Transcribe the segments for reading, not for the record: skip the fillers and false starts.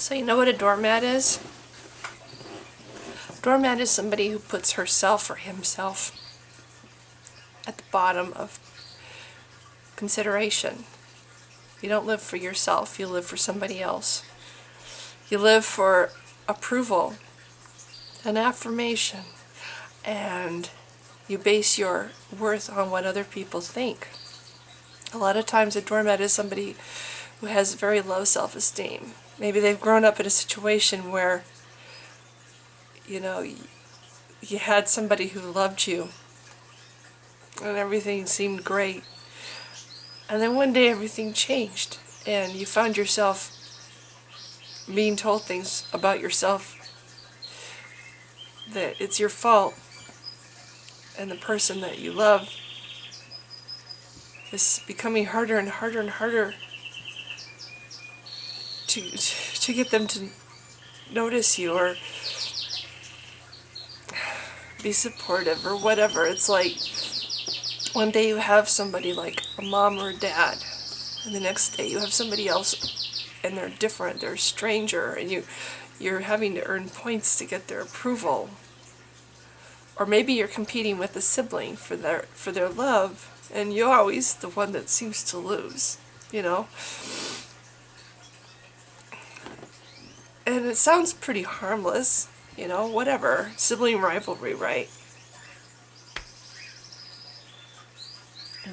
So you know what a doormat is? Doormat is somebody who puts herself or himself at the bottom of consideration. You don't live for yourself, you live for somebody else. You live for approval, an affirmation, and you base your worth on what other people think. A lot of times a doormat is somebody who has very low self-esteem. Maybe they've grown up in a situation where, you know, you had somebody who loved you and everything seemed great. And then one day everything changed and you found yourself being told things about yourself that it's your fault, and the person that you love is becoming harder and harder and harder to get them to notice you or be supportive or whatever. It's like one day you have somebody like a mom or a dad, and the next day you have somebody else and they're different, they're a stranger, and you're having to earn points to get their approval. Or maybe you're competing with a sibling for their love, and you're always the one that seems to lose, you know? And it sounds pretty harmless, you know, whatever. Sibling rivalry, right?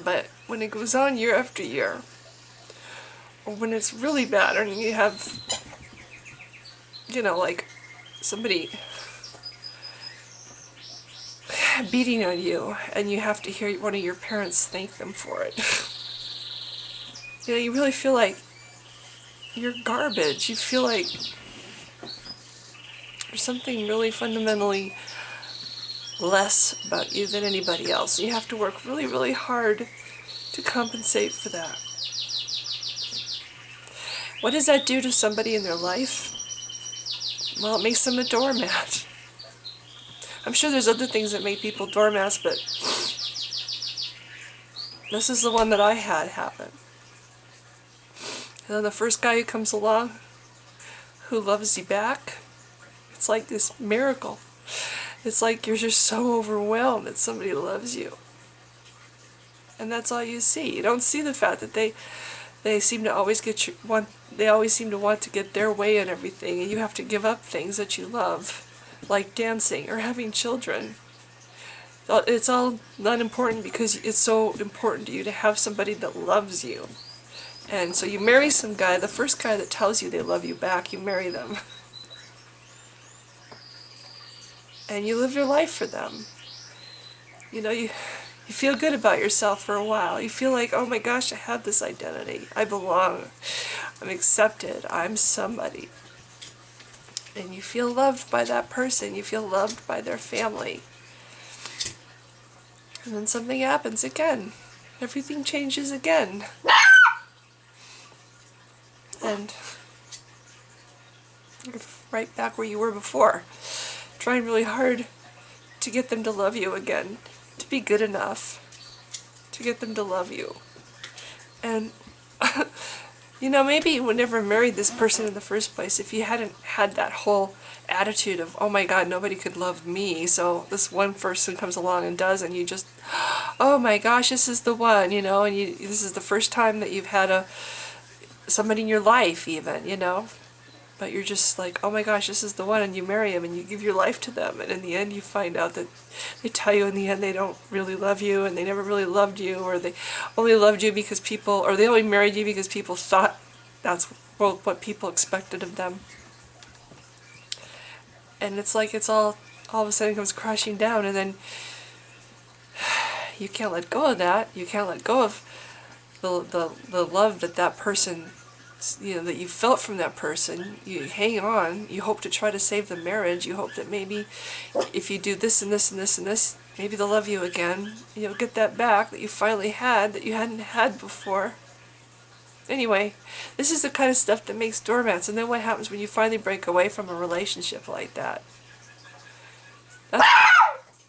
But when it goes on year after year, or when it's really bad and you have, you know, like somebody beating on you and you have to hear one of your parents thank them for it. You know, you really feel like you're garbage. You feel like there's something really fundamentally less about you than anybody else. You have to work really, really hard to compensate for that. What does that do to somebody in their life? Well, it makes them a doormat. I'm sure there's other things that make people doormats, but this is the one that I had happen. And then the first guy who comes along who loves you back, it's like this miracle. It's like you're just so overwhelmed that somebody loves you. And that's all you see. You don't see the fact that they seem to always they always seem to want to get their way in everything, and you have to give up things that you love, like dancing or having children. It's all not important because it's so important to you to have somebody that loves you. And so you marry some guy, the first guy that tells you they love you back, you marry them. And you live your life for them. You know, you feel good about yourself for a while. You feel like, oh my gosh, I have this identity. I belong. I'm accepted. I'm somebody. And you feel loved by that person. You feel loved by their family. And then something happens again. Everything changes again. And you're right back where you were before. Trying really hard to get them to love you again, to be good enough, to get them to love you. And, you know, maybe you would never married this person in the first place if you hadn't had that whole attitude of, oh my God, nobody could love me, so this one person comes along and does, and you just, oh my gosh, this is the one, you know, and this is the first time that you've had somebody in your life even, you know. But you're just like, oh my gosh, this is the one, and you marry him and you give your life to them, and in the end you find out that they tell you in the end they don't really love you, and they never really loved you, or they only loved you because or they only married you because people thought that's what people expected of them. And it's like it's all of a sudden comes crashing down, and then you can't let go of that. You can't let go of the love that person, you know, that you felt from that person. You hang on, you hope to try to save the marriage, you hope that maybe if you do this and this and this and this, maybe they'll love you again, you'll get that back that you finally had, that you hadn't had before. Anyway, this is the kind of stuff that makes doormats. And then what happens when you finally break away from a relationship like that?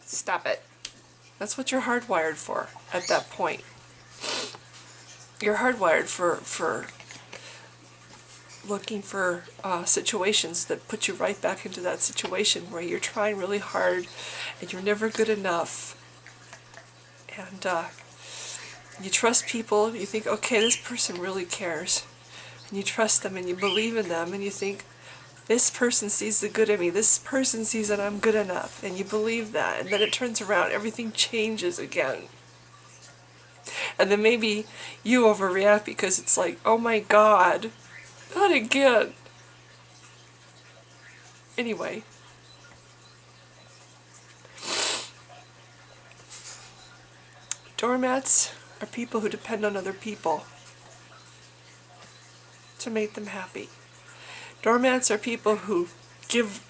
Stop it. That's what you're hardwired for at that point. You're hardwired for looking for situations that put you right back into that situation where you're trying really hard and you're never good enough. And you trust people, you think, okay, this person really cares. And you trust them and you believe in them and you think, this person sees the good in me, this person sees that I'm good enough, and you believe that, and then it turns around, everything changes again. And then maybe you overreact because it's like, oh my God, not again. Anyway. Doormats are people who depend on other people to make them happy. Doormats are people who give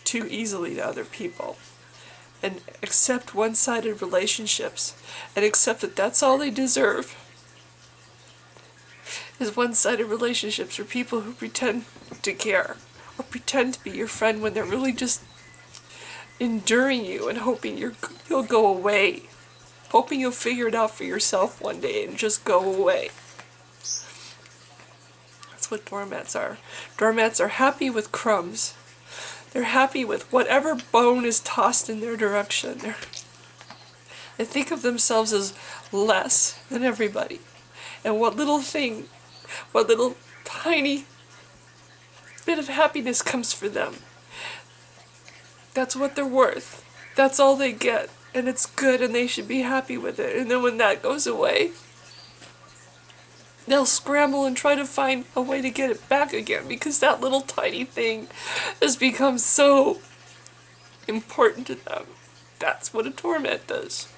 too easily to other people and accept one-sided relationships and accept that that's all they deserve is one-sided relationships or people who pretend to care or pretend to be your friend when they're really just enduring you and hoping you'll go away, hoping you'll figure it out for yourself one day and just go away. That's what doormats are. Doormats are happy with crumbs. They're happy with whatever bone is tossed in their direction. They think of themselves as less than everybody. And what little tiny bit of happiness comes for them, that's what they're worth. That's all they get. And it's good and they should be happy with it. And then when that goes away, they'll scramble and try to find a way to get it back again because that little tiny thing has become so important to them. That's what a doormat does.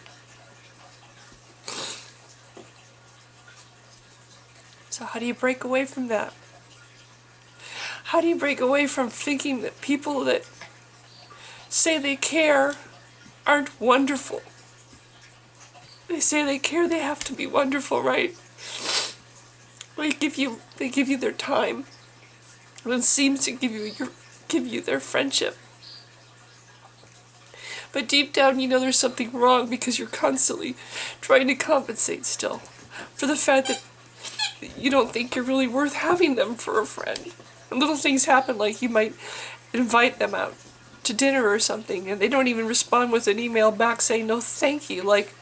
So how do you break away from that? How do you break away from thinking that people that say they care aren't wonderful? They say they care, they have to be wonderful, right? They give you their time and seems to give you their friendship. But deep down you know there's something wrong because you're constantly trying to compensate still for the fact that you don't think you're really worth having them for a friend. And little things happen, like you might invite them out to dinner or something and they don't even respond with an email back saying no thank you, like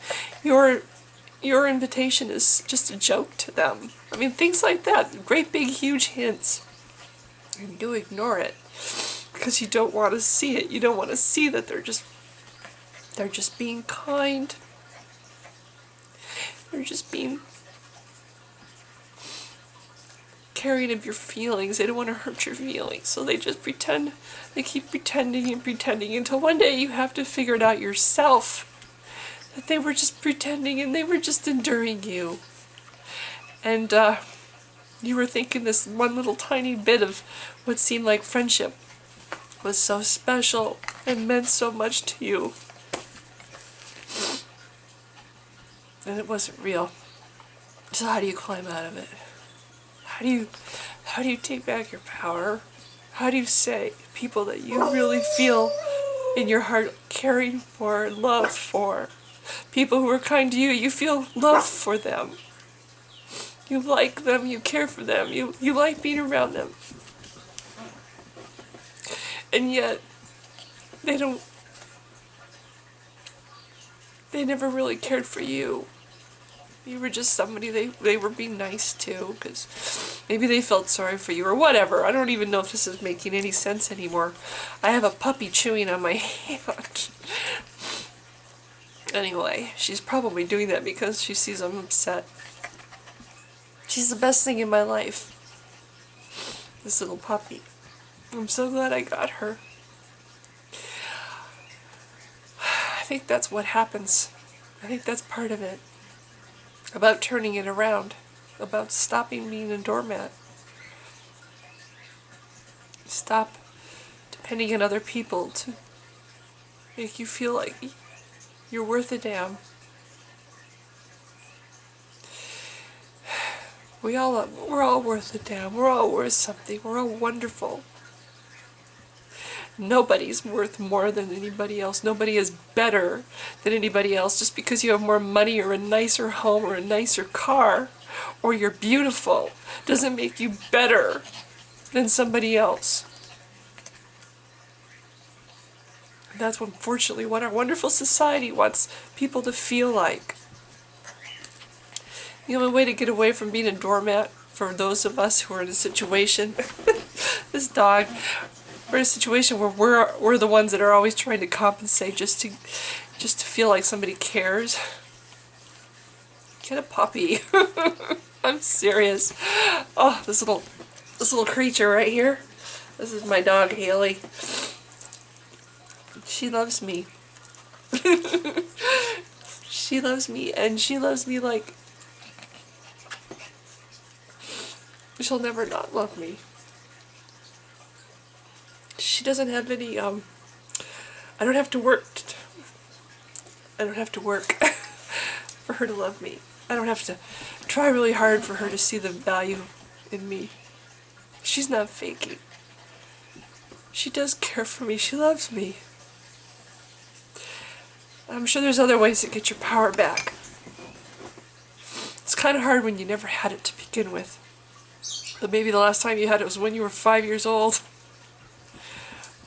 your invitation is just a joke to them. I mean, things like that, great big huge hints, and you ignore it because you don't want to see it. You don't want to see that they're just being kind. They're just being caring of your feelings. They don't want to hurt your feelings, so they just pretend. They keep pretending and pretending until one day you have to figure it out yourself that they were just pretending and they were just enduring you. And you were thinking this one little tiny bit of what seemed like friendship was so special and meant so much to you. And it wasn't real. So how do you climb out of it? How do you take back your power? How do you say people that you really feel in your heart caring for, love for, people who are kind to you, you feel love for them. You like them, you care for them, you like being around them. And yet, they never really cared for you. You were just somebody they were being nice to, because maybe they felt sorry for you or whatever. I don't even know if this is making any sense anymore. I have a puppy chewing on my hand. Anyway, she's probably doing that because she sees I'm upset. She's the best thing in my life. This little puppy. I'm so glad I got her. I think that's what happens. I think that's part of it. About turning it around. About stopping being a doormat. Stop depending on other people to make you feel like you're worth a damn. We're all worth a damn. We're all worth something. We're all wonderful. Nobody's worth more than anybody else. Nobody is better than anybody else just because you have more money or a nicer home or a nicer car or you're beautiful doesn't make you better. than somebody else. And that's unfortunately what our wonderful society wants people to feel like. The only way to get away from being a doormat for those of us who are in a situation, this dog, we're in a situation where we're the ones that are always trying to compensate just to feel like somebody cares. Get a puppy. I'm serious. Oh, this little creature right here. This is my dog Haley. She loves me. She loves me, and she loves me like she'll never not love me. She doesn't have any, I don't have to work. I don't have to work for her to love me. I don't have to try really hard for her to see the value in me. She's not faking. She does care for me. She loves me. I'm sure there's other ways to get your power back. It's kind of hard when you never had it to begin with. But maybe the last time you had it was when you were 5 years old.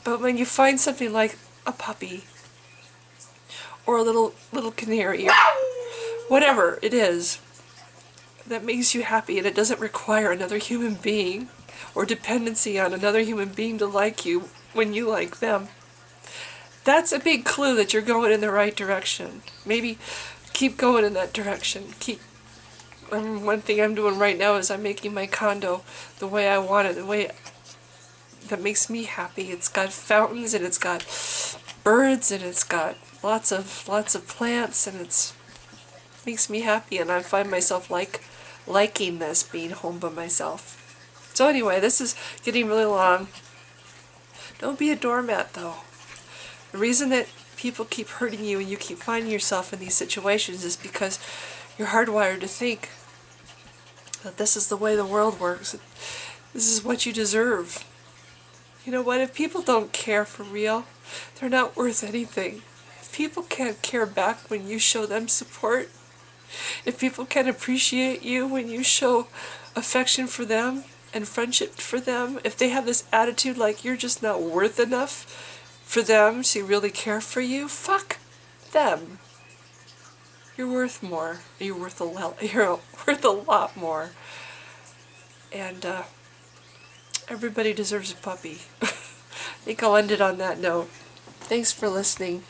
But when you find something like a puppy, or a little canary, or whatever it is, that makes you happy and it doesn't require another human being or dependency on another human being to like you when you like them, that's a big clue that you're going in the right direction. Maybe keep going in that direction. One thing I'm doing right now is I'm making my condo the way I want it, the way that makes me happy. It's got fountains and it's got birds and it's got lots of plants, and it makes me happy, and I find myself liking this, being home by myself. So anyway, this is getting really long. Don't be a doormat though. The reason that people keep hurting you and you keep finding yourself in these situations is because you're hardwired to think that this is the way the world works. This is what you deserve. You know what? If people don't care for real, they're not worth anything. If people can't care back when you show them support, if people can't appreciate you when you show affection for them and friendship for them, if they have this attitude like you're just not worth enough for them to really care for you, fuck them. You're worth more. You're worth a lot more. And everybody deserves a puppy. I think I'll end it on that note. Thanks for listening.